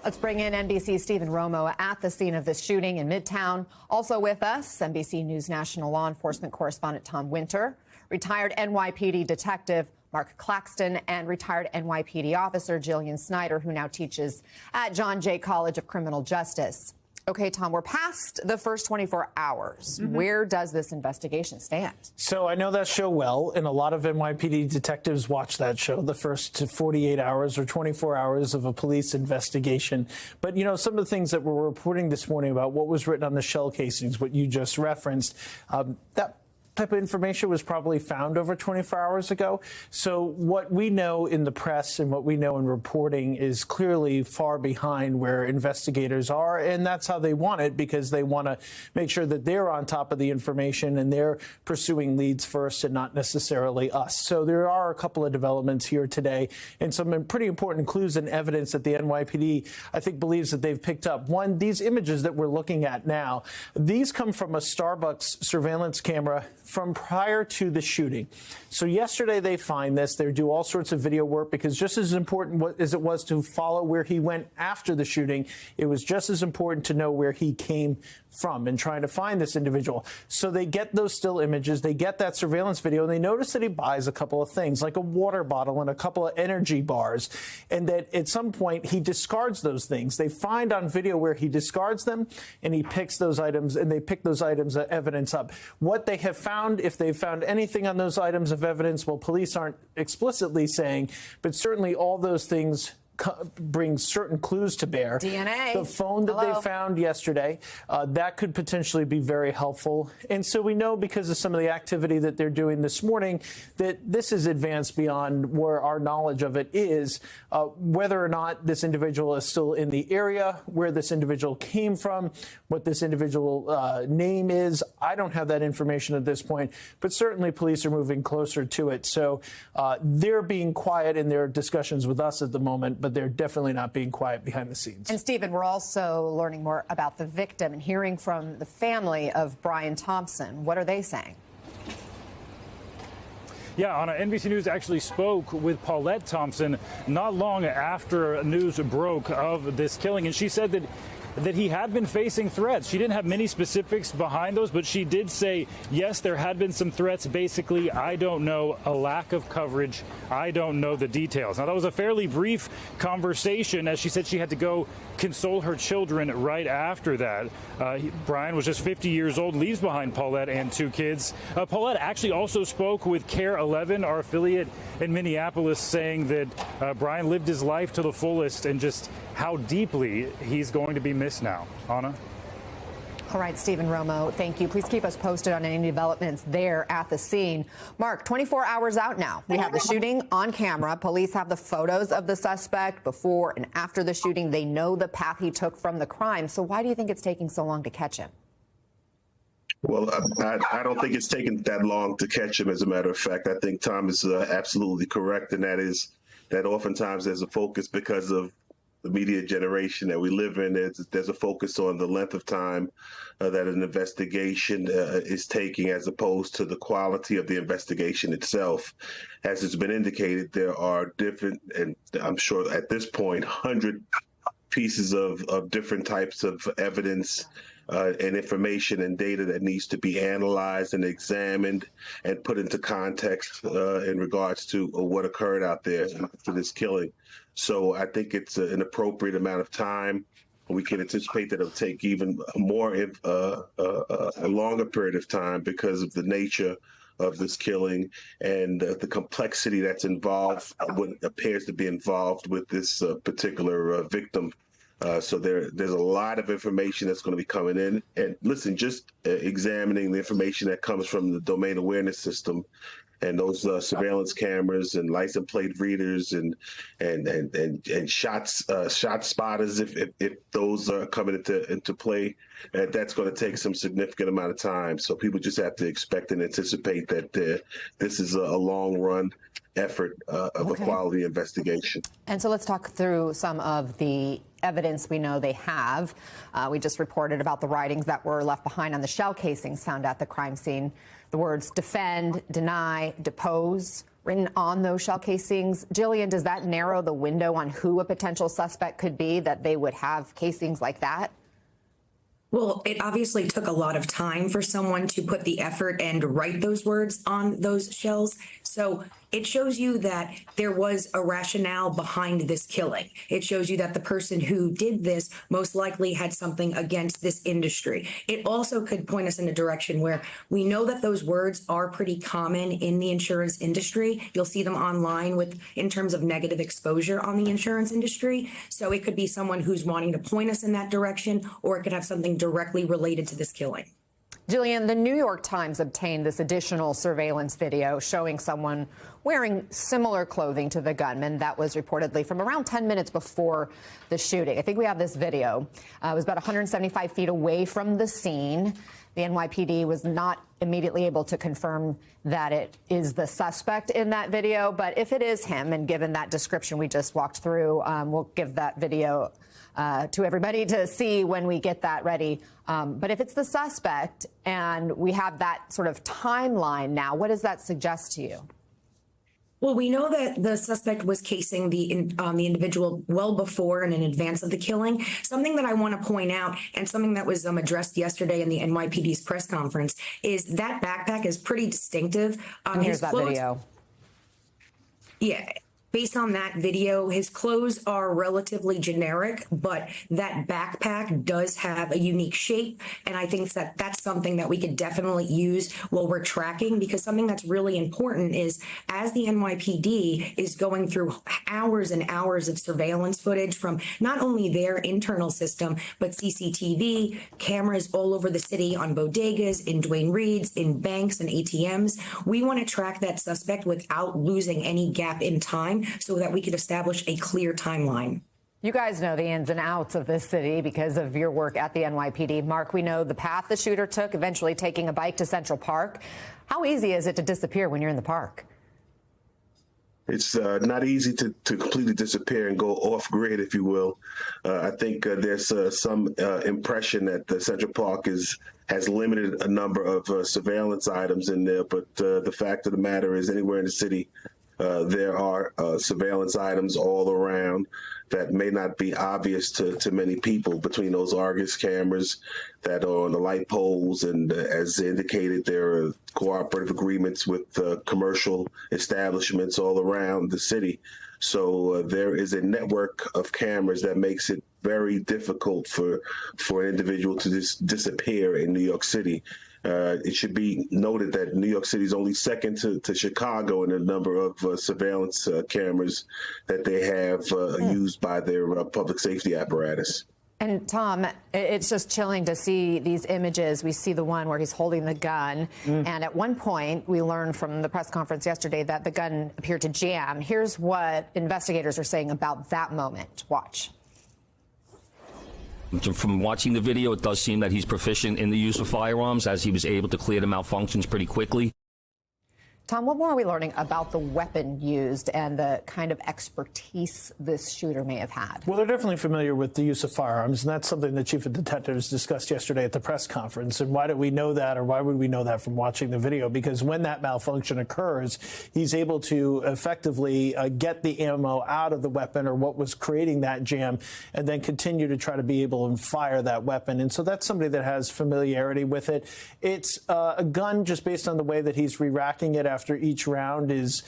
Let's bring in NBC's Stephen Romo at the scene of this shooting in Midtown. Also with us, NBC News national law enforcement correspondent Tom Winter, retired NYPD detective Mark Claxton, and retired NYPD officer Jillian Snyder, who now teaches at John Jay College of Criminal Justice. Okay, Tom, we're past the first 24 hours. Where does this investigation stand? So I know that show well, and a lot of NYPD detectives watch that show, the first 48 hours or 24 hours of a police investigation. But, you know, some of the things that we're reporting this morning about what was written on the shell casings, what you just referenced, that type of information was probably found over 24 hours ago. So what we know in the press and what we know in reporting is clearly far behind where investigators are. And that's how they want it, because they want to make sure that they're on top of the information and they're pursuing leads first and not necessarily us. So there are a couple of developments here today and some pretty important clues and evidence that the NYPD, I think, believes that they've picked up. One, these images that we're looking at now, these come from a Starbucks surveillance camera from prior to the shooting. So yesterday they find this. They do all sorts of video work, because just as important as it was to follow where he went after the shooting, it was just as important to know where he came from and trying to find this individual. So they get those still images, they get that surveillance video, and they notice that he buys a couple of things, like a water bottle and a couple of energy bars, and that at some point he discards those things. They find on video where he discards them, and he picks those items, and they pick those items of evidence up. What they have found, if they've found anything on those items of evidence, well, police aren't explicitly saying, but certainly all those things bring certain clues to bear. DNA. The phone that they found yesterday, that could potentially be very helpful. And so we know, because of some of the activity that they're doing this morning, that this is advanced beyond where our knowledge of it is. Whether or not this individual is still in the area, where this individual came from, what this individual name is, I don't have that information at this point, but certainly police are moving closer to it. So they're being quiet in their discussions with us at the moment, but they're definitely not being quiet behind the scenes. And Stephen, we're also learning more about the victim and hearing from the family of Brian Thompson. What are they saying? Yeah, Anna, NBC News actually spoke with Paulette Thompson not long after news broke of this killing, and she said that he had been facing threats. She didn't have many specifics behind those, but she did say, yes, there had been some threats. Basically, I don't know, a lack of coverage. I don't know the details. Now, that was a fairly brief conversation, as she said she had to go console her children right after that. Brian was just 50 years old, leaves behind Paulette and 2 kids. Paulette actually also spoke with KARE 11, our affiliate in Minneapolis, saying that Brian lived his life to the fullest, and just how deeply he's going to be missed now. Anna? All right, Stephen Romo, thank you. Please keep us posted on any developments there at the scene. Mark, 24 hours out now. We have the shooting on camera. Police have the photos of the suspect before and after the shooting. They know the path he took from the crime. So why do you think it's taking so long to catch him? Well, I don't think it's taken that long to catch him, as a matter of fact. I think Tom is absolutely correct, and that is that oftentimes there's a focus because of the media generation that we live in. There's a focus on the length of time that an investigation is taking, as opposed to the quality of the investigation itself. As it's been indicated, there are different, and I'm sure at this point, 100 pieces of different types of evidence and information and data that needs to be analyzed and examined and put into context in regards to what occurred out there for this killing. So I think it's an appropriate amount of time. We can anticipate that it'll take even more, a longer period of time, because of the nature of this killing and the complexity that's involved, what appears to be involved with this particular victim. So there's a lot of information that's going to be coming in. And listen, just examining the information that comes from the domain awareness system and those surveillance cameras and license plate readers and shot spotters, if those are coming into play, that's going to take some significant amount of time. So people just have to expect and anticipate that this is a long run effort of a quality investigation. And so let's talk through some of the evidence we know they have. We just reported about the writings that were left behind on the shell casings found at the crime scene. The words defend, deny, depose written on those shell casings. Jillian, does that narrow the window on who a potential suspect could be, that they would have casings like that? Well, it obviously took a lot of time for someone to put the effort and write those words on those shells. So it shows you that there was a rationale behind this killing. It shows you that the person who did this most likely had something against this industry. It also could point us in a direction where we know that those words are pretty common in the insurance industry. You'll see them online in terms of negative exposure on the insurance industry. So it could be someone who's wanting to point us in that direction, or it could have something directly related to this killing. Jillian, the New York Times obtained this additional surveillance video showing someone wearing similar clothing to the gunman. That was reportedly from around 10 minutes before the shooting. I think we have this video. It was about 175 feet away from the scene. The NYPD was not immediately able to confirm that it is the suspect in that video. But if it is him, and given that description we just walked through, we'll give that video to everybody to see when we get that ready. But if it's the suspect and we have that sort of timeline now, what does that suggest to you? Well, we know that the suspect was casing the individual well before and in advance of the killing. Something that I want to point out, and something that was addressed yesterday in the NYPD's press conference, is that backpack is pretty distinctive. Here's that video. Yeah. Based on that video, his clothes are relatively generic, but that backpack does have a unique shape. And I think that that's something that we could definitely use while we're tracking, because something that's really important is, as the NYPD is going through hours and hours of surveillance footage from not only their internal system, but CCTV, cameras all over the city on bodegas, in Duane Reade's, in banks and ATMs. We want to track that suspect without losing any gap in time, so that we could establish a clear timeline. You guys know the ins and outs of this city because of your work at the NYPD. Mark, we know the path the shooter took, eventually taking a bike to Central Park. How easy is it to disappear when you're in the park? It's not easy to completely disappear and go off grid, if you will. I think there's some impression that the Central Park has limited a number of surveillance items in there. But the fact of the matter is, anywhere in the city, there are surveillance items all around that may not be obvious to many people, between those Argus cameras that are on the light poles. And as indicated, there are cooperative agreements with commercial establishments all around the city. So there is a network of cameras that makes it very difficult for an individual to just disappear in New York City. It should be noted that New York City is only second to Chicago in the number of surveillance cameras that they have used by their public safety apparatus. And Tom, it's just chilling to see these images. We see the one where he's holding the gun. And at one point, we learned from the press conference yesterday that the gun appeared to jam. Here's what investigators are saying about that moment. Watch. From watching the video, it does seem that he's proficient in the use of firearms, as he was able to clear the malfunctions pretty quickly. Tom, what more are we learning about the weapon used and the kind of expertise this shooter may have had? Well, they're definitely familiar with the use of firearms, and that's something the chief of detectives discussed yesterday at the press conference. And why do we know that, or why would we know that from watching the video? Because when that malfunction occurs, he's able to effectively get the ammo out of the weapon, or what was creating that jam, and then continue to try to be able to fire that weapon. And so that's somebody that has familiarity with it. It's a gun, just based on the way that he's re-racking it after each round, is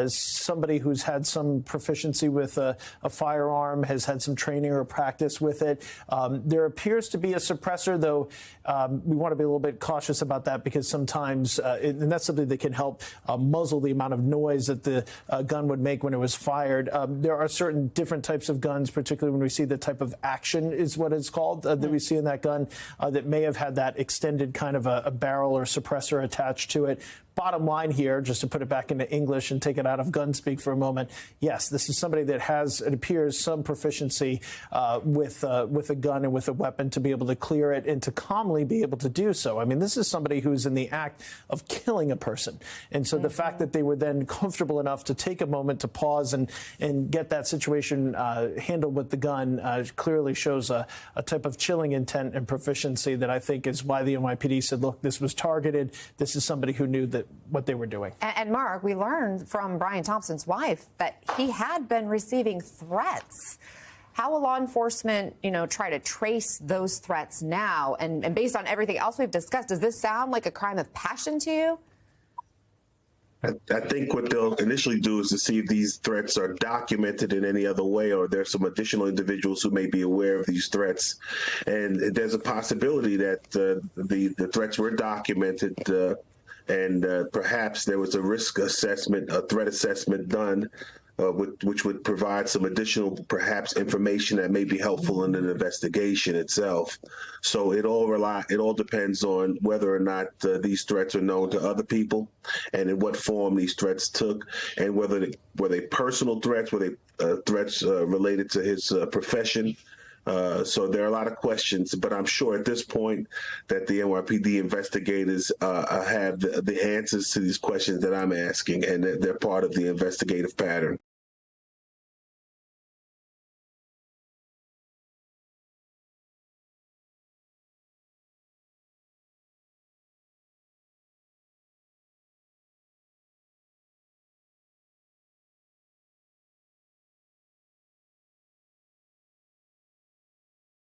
somebody who's had some proficiency with a firearm, has had some training or practice with it. There appears to be a suppressor, though we want to be a little bit cautious about that, because sometimes, and that's something that can help muzzle the amount of noise that the gun would make when it was fired. There are certain different types of guns, particularly when we see the type of action is what it's called, that we see in that gun, that may have had that extended kind of a barrel or suppressor attached to it. Bottom line here, just to put it back into English and take it out of gun speak for a moment, yes, this is somebody that has, it appears, some proficiency with a gun and with a weapon to be able to clear it and to calmly be able to do so. I mean, this is somebody who's in the act of killing a person. And so the fact that they were then comfortable enough to take a moment to pause and get that situation handled with the gun clearly shows a type of chilling intent and proficiency that I think is why the NYPD said, look, this was targeted. This is somebody who knew that what they were doing. And Mark, we learned from Brian Thompson's wife that he had been receiving threats. How will law enforcement, try to trace those threats now? And based on everything else we've discussed, does this sound like a crime of passion to you? I think what they'll initially do is to see if these threats are documented in any other way, or there's some additional individuals who may be aware of these threats. And there's a possibility that the threats were documented, and perhaps there was a risk assessment, a threat assessment done, which would provide some additional, perhaps, information that may be helpful in an investigation itself. So it all depends on whether or not these threats are known to other people, and in what form these threats took, and whether were they personal threats, were they threats related to his profession. So there are a lot of questions, but I'm sure at this point that the NYPD investigators have the answers to these questions that I'm asking, and they're part of the investigative pattern.